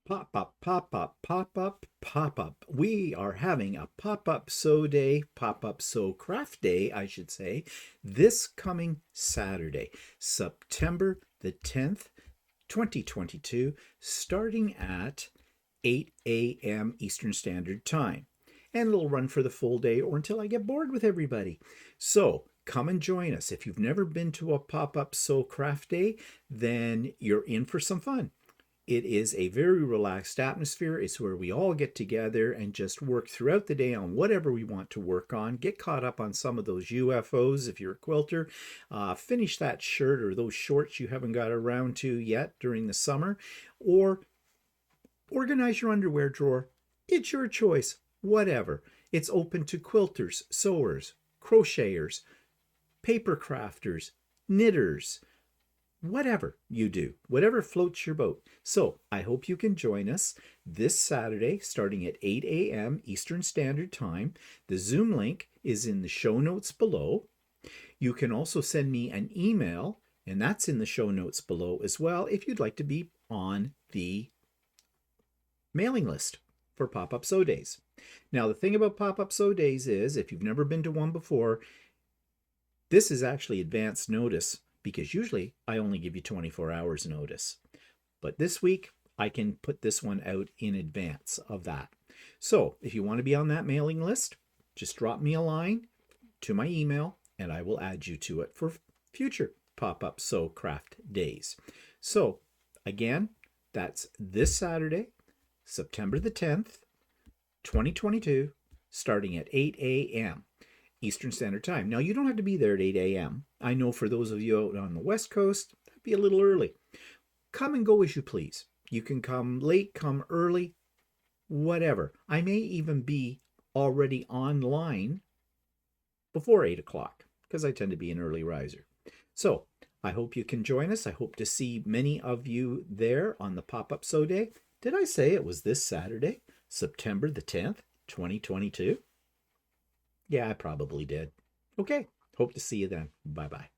Pop up, pop up, pop up, pop up. We are having a pop up sew day, pop up sew craft day, I should say, this coming Saturday, September the 10th, 2022, starting at 8 a.m. Eastern Standard Time. And it'll run for the full day or until I get bored with everybody. So come and join us. If you've never been to a pop up sew craft day, then you're in for some fun. It is a very relaxed atmosphere. It's where we all get together and just work throughout the day on whatever we want to work on. Get caught up on some of those UFOs if you're a quilter. Finish that shirt or those shorts you haven't got around to yet during the summer. Or organize your underwear drawer. It's your choice. Whatever. It's open to quilters, sewers, crocheters, paper crafters, knitters, whatever you do, whatever floats your boat. So I hope you can join us this Saturday starting at 8 a.m. Eastern Standard Time. The Zoom link is in the show notes below. You can also send me an email, and that's in the show notes below as well, if you'd like to be on the mailing list for Pop-Up Sew Days. Now, the thing about Pop-Up Sew Days is, if you've never been to one before, this is actually advance notice, because usually I only give you 24 hours notice. But this week, I can put this one out in advance of that. So if you want to be on that mailing list, just drop me a line to my email and I will add you to it for future pop-up sew craft days. So again, that's this Saturday, September the 10th, 2022, starting at 8 a.m. Eastern Standard Time. Now, you don't have to be there at 8 a.m. I know for those of you out on the West Coast, that'd be a little early. Come and go as you please. You can come late, come early, whatever. I may even be already online before 8 o'clock because I tend to be an early riser. So I hope you can join us. I hope to see many of you there on the Pop-Up Sew Day. Did I say it was this Saturday, September the 10th, 2022? Yeah, I probably did. Okay, hope to see you then. Bye-bye.